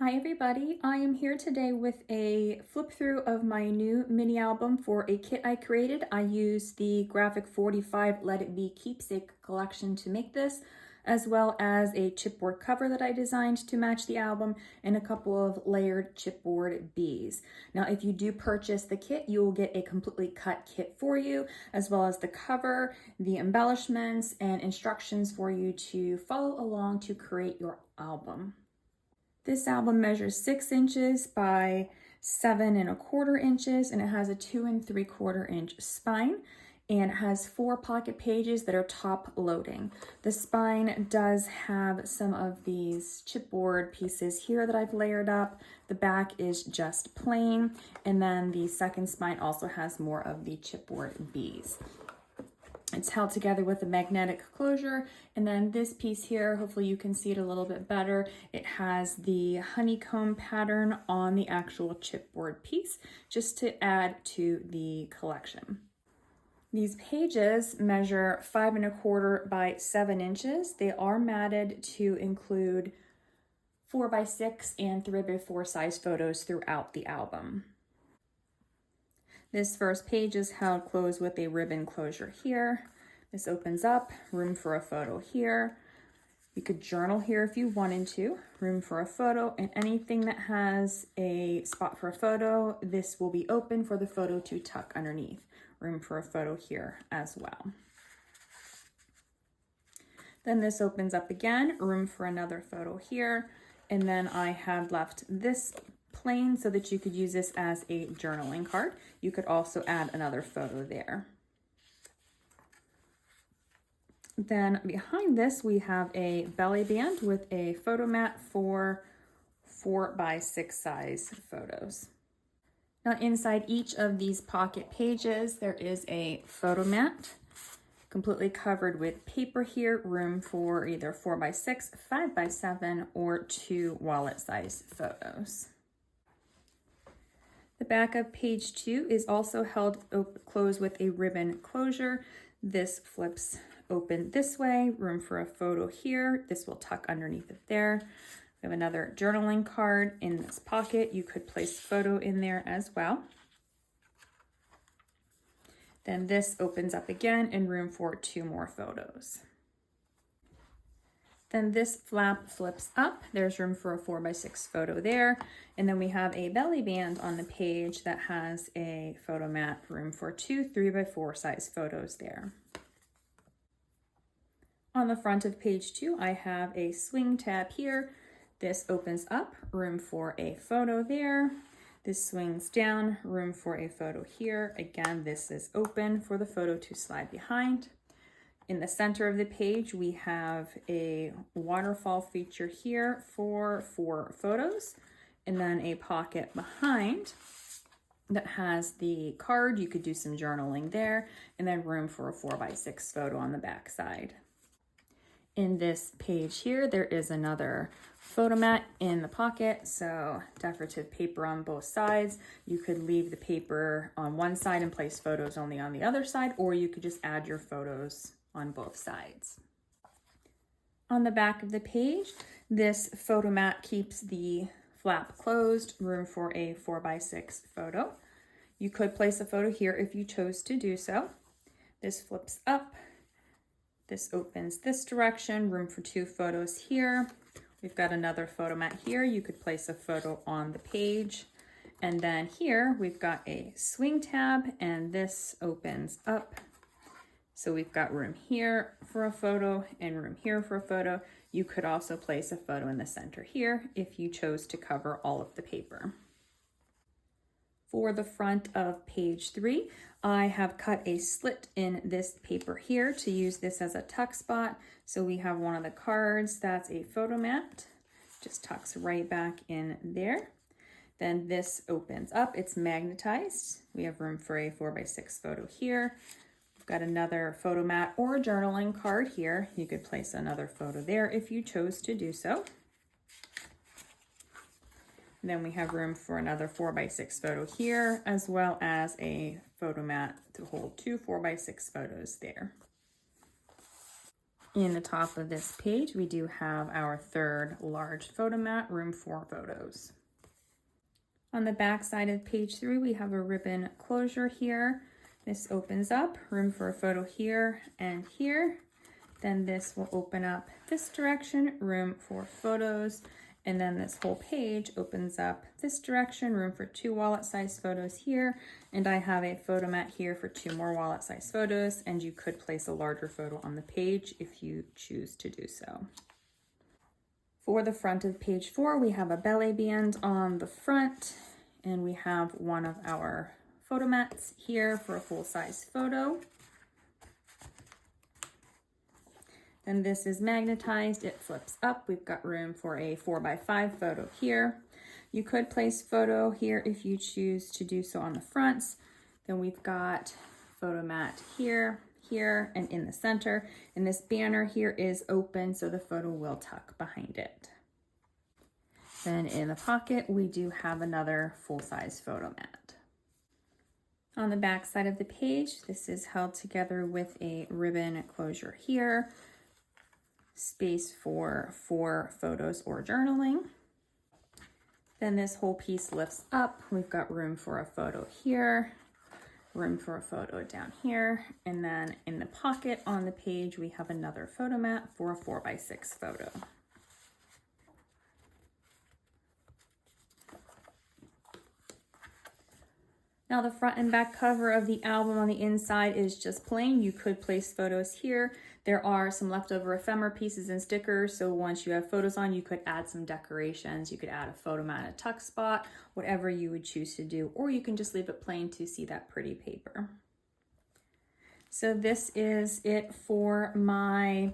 Hi everybody, I am here today with a flip through of my new mini album for a kit I created. I used the Graphic 45 Let It Be Keepsake collection to make this, as well as a chipboard cover that I designed to match the album and a couple of layered chipboard bees. Now if you do purchase the kit, you will get a completely cut kit for you, as well as the cover, the embellishments, and instructions for you to follow along to create your album. This album measures 6 inches by 7¼ inches, and it has a 2¾ inch spine, and it has 4 pocket pages that are top loading. The spine does have some of these chipboard pieces here that I've layered up. The back is just plain, and then the second spine also has more of the chipboard bees. It's held together with a magnetic closure, and then this piece here, hopefully you can see it a little bit better. It has the honeycomb pattern on the actual chipboard piece, just to add to the collection. These pages measure 5¼ by 7 inches. They are matted to include 4x6 and 3x4 size photos throughout the album. This first page is held closed with a ribbon closure here. This opens up, room for a photo here. You could journal here if you wanted to, room for a photo, and anything that has a spot for a photo, this will be open for the photo to tuck underneath. Room for a photo here as well. Then this opens up again, room for another photo here, and then I have left this plain so that you could use this as a journaling card. You could also add another photo there. Then behind this we have a belly band with a photo mat for 4x6 size photos. Now inside each of these pocket pages there is a photo mat completely covered with paper here, room for either 4x6, 5x7, or 2 wallet size photos. The back of page 2 is also held closed with a ribbon closure. This flips open this way, room for a photo here. This will tuck underneath it there. We have another journaling card in this pocket. You could place a photo in there as well. Then this opens up again and room for 2 more photos. Then this flap flips up. There's room for a 4x6 photo there. And then we have a belly band on the page that has a photo mat, room for 2 3x4 size photos there. On the front of page 2, I have a swing tab here. This opens up, room for a photo there. This swings down, room for a photo here. Again, this is open for the photo to slide behind. In the center of the page, we have a waterfall feature here for 4 photos, and then a pocket behind that has the card. You could do some journaling there, and then room for a 4x6 photo on the back side. In this page here, there is another photo mat in the pocket, so decorative paper on both sides. You could leave the paper on one side and place photos only on the other side, or you could just add your photos on both sides. On the back of the page, this photo mat keeps the flap closed, room for a 4x6 photo. You could place a photo here if you chose to do so. This flips up. This opens this direction, room for 2 photos here. We've got another photo mat here. You could place a photo on the page. And then here we've got a swing tab, and this opens up. So we've got room here for a photo and room here for a photo. You could also place a photo in the center here if you chose to cover all of the paper. For the front of page 3, I have cut a slit in this paper here to use this as a tuck spot. So we have one of the cards, that's a photo mat, just tucks right back in there. Then this opens up, it's magnetized. We have room for a 4x6 photo here. We've got another photo mat or a journaling card here. You could place another photo there if you chose to do so. And then we have room for another 4x6 photo here, as well as a photo mat to hold 2 4x6 photos there. In the top of this page, we do have our third large photo mat, room for photos. On the back side of page 3, we have a ribbon closure here. This opens up, room for a photo here and here. Then this will open up this direction, room for photos. And then this whole page opens up this direction, room for 2 wallet-sized photos here. And I have a photo mat here for 2 more wallet-sized photos, and you could place a larger photo on the page if you choose to do so. For the front of page 4, we have a belly band on the front, and we have one of our photo mats here for a full-size photo. And this is magnetized, it flips up. We've got room for a 4x5 photo here. You could place photo here if you choose to do so on the fronts. Then we've got photo mat here, here, and in the center. And this banner here is open, so the photo will tuck behind it. Then in the pocket, we do have another full-size photo mat. On the back side of the page, this is held together with a ribbon closure here. Space for 4 photos or journaling. Then this whole piece lifts up. We've got room for a photo here, room for a photo down here, and then in the pocket on the page, we have another photo mat for a 4x6 photo. Now the front and back cover of the album on the inside is just plain. You could place photos here. There are some leftover ephemera pieces and stickers, so once you have photos on, you could add some decorations. You could add a photo mat, a tuck spot, whatever you would choose to do, or you can just leave it plain to see that pretty paper. So this is it for my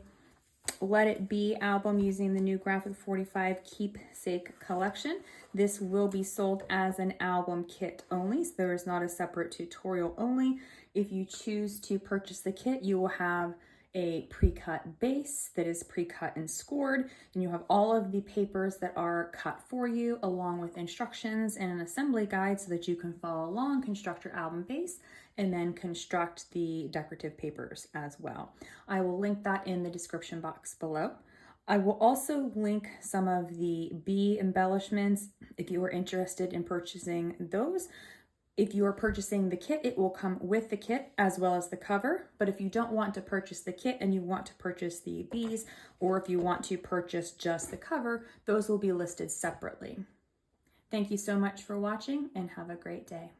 Let It Be album using the new Graphic 45 Keepsake collection. This will be sold as an album kit only, so there is not a separate tutorial only. If you choose to purchase the kit, you will have a pre-cut base that is pre-cut and scored, and you have all of the papers that are cut for you, along with instructions and an assembly guide so that you can follow along, construct your album base, and then construct the decorative papers as well. I will link that in the description box below. I will also link some of the bee embellishments if you are interested in purchasing those. If you are purchasing the kit, it will come with the kit as well as the cover. But if you don't want to purchase the kit and you want to purchase the bees, or if you want to purchase just the cover, those will be listed separately. Thank you so much for watching and have a great day.